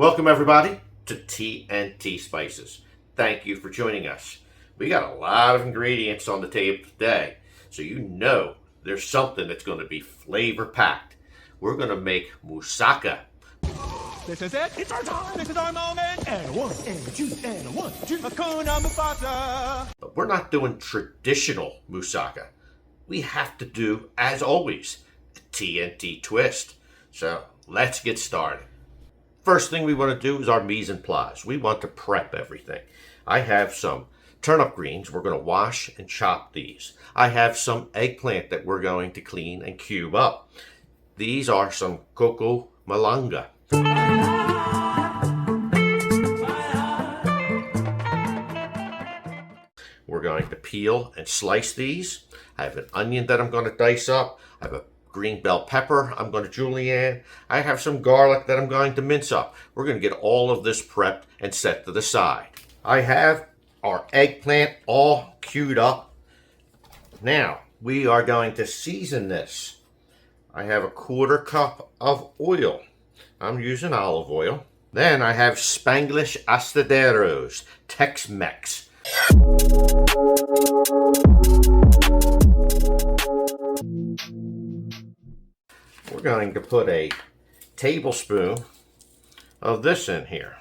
Welcome everybody to TNTspices. Thank you for joining us. We got a lot of ingredients on the table today, so you know there's something that's going to be flavor packed. We're going to make moussaka. This is it. It's our time. This is our moment. And one, and two, and one, two. Hakuna Mufasa. But we're not doing traditional moussaka. We have to do, as always, a TNT twist. So let's get started. First thing we want to do is our mise en place. We want to prep everything. I have some turnip greens. We're going to wash and chop these. I have some eggplant that we're going to clean and cube up. These are some coco malanga. We're going to peel and slice these. I have an onion that I'm going to dice up. I have a green bell pepper I'm going to julienne. I have some garlic that I'm going to mince up. We're going to get all of this prepped and set to the side. I have our eggplant all queued up. Now we are going to season this. I have a 1/4 cup of oil. I'm using olive oil. Then I have Spanglish Astaderos, Tex-Mex. We're going to put a tablespoon of this in here.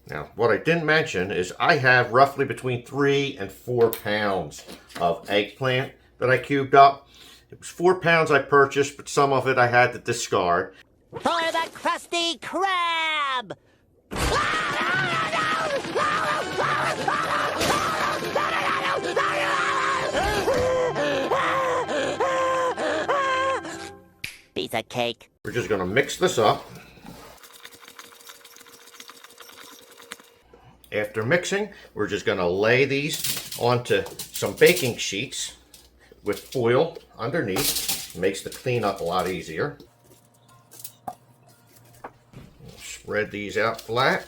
Now, what I didn't mention is I have roughly between 3 and 4 pounds of eggplant that I cubed up. It was 4 pounds I purchased, but some of it I had to discard. For the crusty crab! Piece of cake. We're just going to mix this up. After mixing, we're just going to lay these onto some baking sheets with foil underneath. It makes the cleanup a lot easier. Spread these out flat.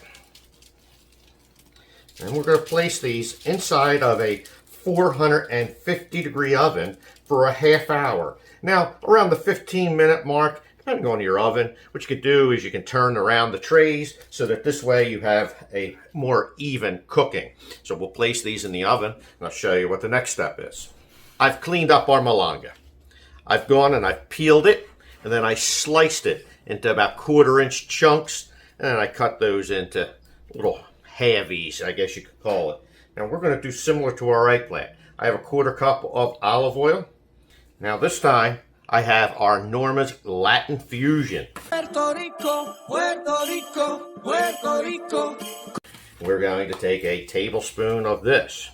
And we're going to place these inside of a 450-degree oven for a half hour. Now, around the 15-minute mark, depending on your oven, what you could do is you can turn around the trays so that this way you have a more even cooking. So we'll place these in the oven, and I'll show you what the next step is. I've cleaned up our malanga. I've gone and I've peeled it, and then I sliced it into about 1/4-inch chunks, and then I cut those into little halvies, I guess you could call it. Now we're going to do similar to our eggplant. I have a 1/4 cup of olive oil. Now this time I have our Norma's Latin Fusion. Puerto Rico, Puerto Rico, Puerto Rico. We're going to take a tablespoon of this.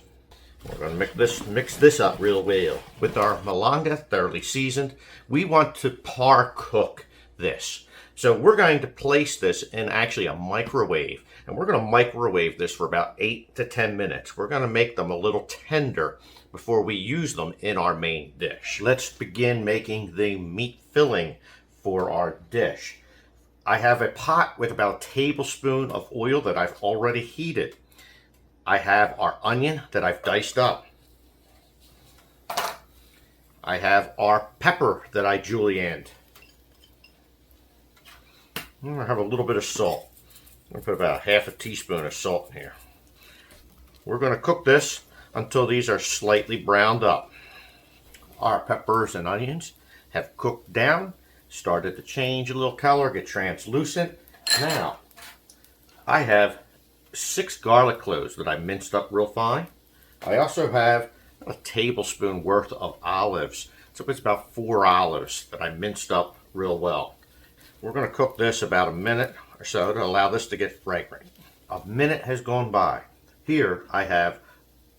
We're going to mix this up real well. With our malanga thoroughly seasoned, we want to par cook this. So we're going to place this in actually a microwave, and we're going to microwave this for about 8 to 10 minutes. We're going to make them a little tender before we use them in our main dish. Let's begin making the meat filling for our dish. I have a pot with about a tablespoon of oil that I've already heated. I have our onion that I've diced up. I have our pepper that I julienned. I'm going to have a little bit of salt. I'm going to put about 1/2 teaspoon of salt in here. We're going to cook this until these are slightly browned up. Our peppers and onions have cooked down, started to change a little color, get translucent. Now, I have 6 garlic cloves that I minced up real fine. I also have a tablespoon worth of olives. So it's about 4 olives that I minced up real well. We're going to cook this about a minute or so to allow this to get fragrant. A minute has gone by. Here I have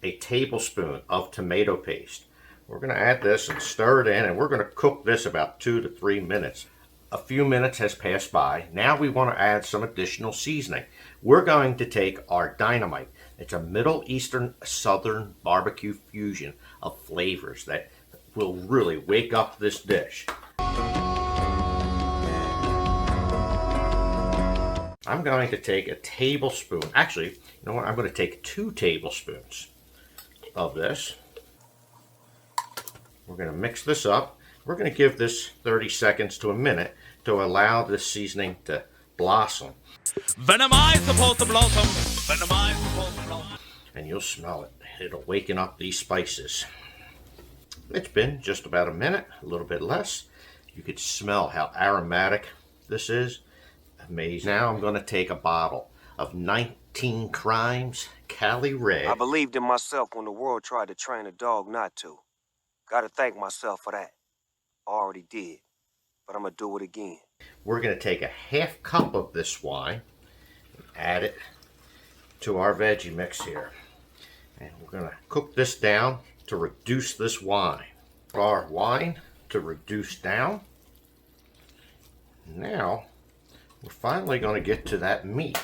a tablespoon of tomato paste. We're going to add this and stir it in, and we're going to cook this about 2 to 3 minutes. A few minutes has passed by. Now we want to add some additional seasoning. We're going to take our dynamite. It's a Middle Eastern Southern barbecue fusion of flavors that will really wake up this dish. I'm going to take a tablespoon. Actually, you know what? I'm going to take 2 tablespoons of this. We're going to mix this up. We're going to give this 30 seconds to a minute to allow this seasoning to blossom. Venomized supposed to blossom. Venomized supposed to blossom. And you'll smell it. It'll waken up these spices. It's been just about a minute, a little bit less. You could smell how aromatic this is. Amazing. Now I'm going to take a bottle of 19 Crimes Cali Red. I believed in myself when the world tried to train a dog not to. Gotta thank myself for that. Already did, but I'm gonna do it again. We're going to take a half cup of this wine and add it to our veggie mix here. And we're going to cook this down to reduce this wine. Our wine to reduce down. Now, we're finally going to get to that meat.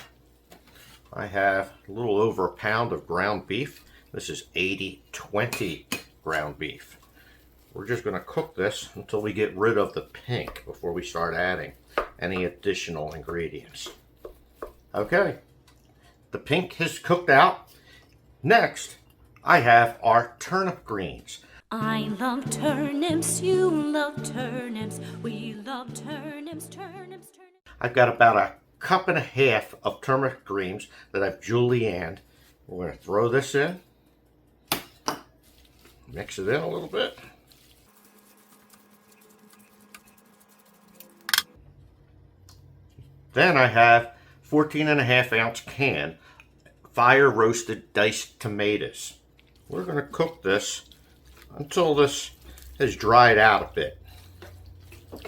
I have a little over a pound of ground beef. This is 80-20 ground beef. We're just going to cook this until we get rid of the pink before we start adding any additional ingredients. Okay, the pink has cooked out. Next, I have our turnip greens. I love turnips, you love turnips, we love turnips, turnips, turnips. I've got about a cup and a half of turnip greens that I've julienned. We're going to throw this in, mix it in a little bit. Then I have 14.5-ounce can fire roasted diced tomatoes. We're going to cook this until this has dried out a bit.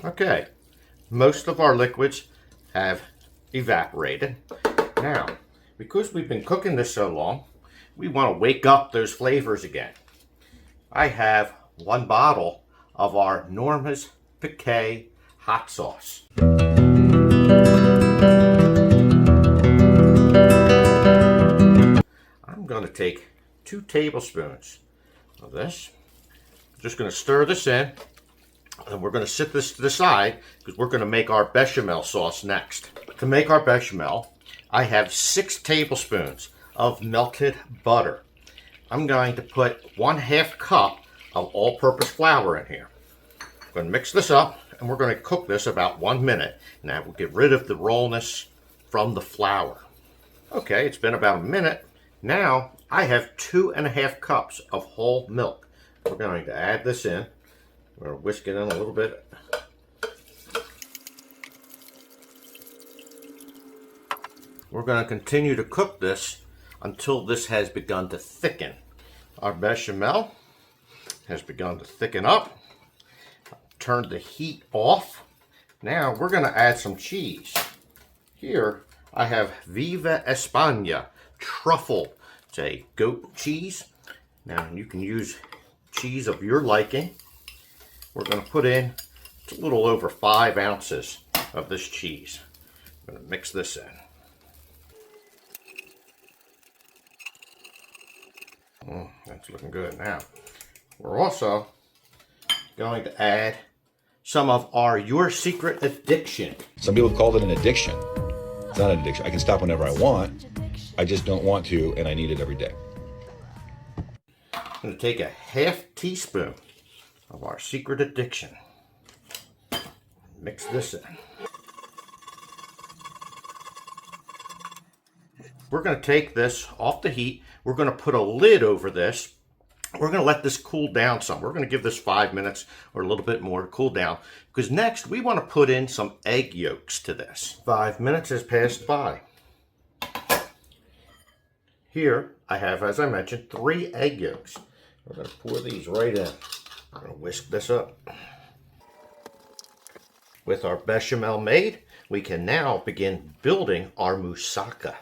Okay, most of our liquids have evaporated. Now, because we've been cooking this so long, we want to wake up those flavors again. I have 1 bottle of our Norma's Piquet hot sauce. I'm going to take 2 tablespoons of this. I'm just going to stir this in, and we're going to sit this to the side because we're going to make our bechamel sauce next. To make our bechamel, I have 6 tablespoons of melted butter. I'm going to put 1/2 cup of all-purpose flour in here. I'm going to mix this up, and we're going to cook this about 1 minute. Now we'll get rid of the rawness from the flour. Okay, it's been about a minute. Now I have 2.5 cups of whole milk. We're going to add this in. We're going to whisk it in a little bit. We're going to continue to cook this until this has begun to thicken. Our bechamel has begun to thicken up. Turned the heat off. Now we're going to add some cheese. Here I have Viva España truffle. It's a goat cheese. Now you can use cheese of your liking. We're going to put in a little over 5 ounces of this cheese. I'm going to mix this in. That's looking good. Now we're also going to add some of our Your Secret Addiction. Some people call it an addiction. It's not an addiction. I can stop whenever I want. I just don't want to, and I need it every day. I'm going to take a 1/2 teaspoon of our Secret Addiction. Mix this in. We're going to take this off the heat. We're going to put a lid over this. We're going to let this cool down some. We're going to give this 5 minutes or a little bit more to cool down, because next we want to put in some egg yolks to this. 5 minutes has passed by. Here I have, as I mentioned, 3 egg yolks. We're going to pour these right in. I'm going to whisk this up. With our bechamel made, we can now begin building our moussaka.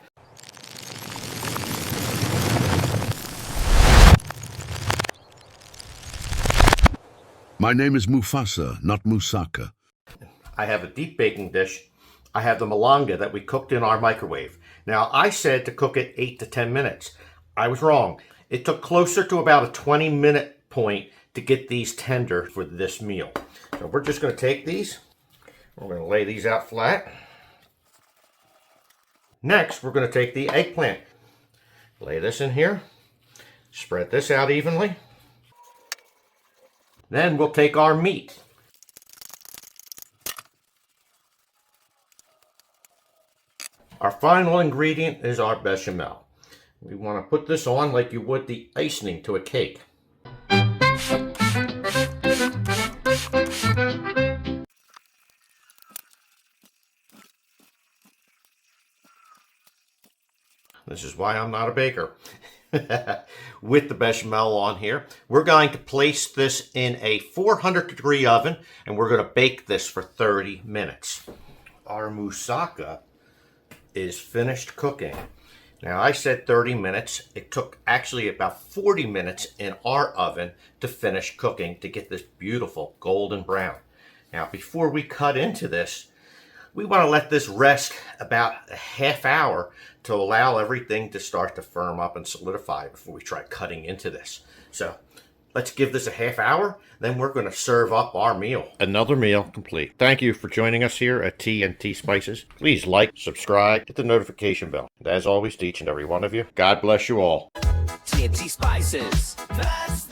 My name is Mufasa, not Moussaka. I have a deep baking dish. I have the malanga that we cooked in our microwave. Now, I said to cook it 8 to 10 minutes. I was wrong. It took closer to about a 20-minute point to get these tender for this meal. So we're just going to take these. We're going to lay these out flat. Next, we're going to take the eggplant. Lay this in here. Spread this out evenly. Then we'll take our meat. Our final ingredient is our bechamel. We want to put this on like you would the icing to a cake. This is why I'm not a baker. With the bechamel on here, we're going to place this in a 400-degree oven, and we're going to bake this for 30 minutes. Our moussaka is finished cooking. Now, I said 30 minutes. It took actually about 40 minutes in our oven to finish cooking to get this beautiful golden brown. Now, before we cut into this, we want to let this rest about a half hour to allow everything to start to firm up and solidify before we try cutting into this. So let's give this a half hour, then we're going to serve up our meal. Another meal complete. Thank you for joining us here at TNTspices. Please like, subscribe, hit the notification bell. And as always, to each and every one of you, God bless you all. TNTspices. That's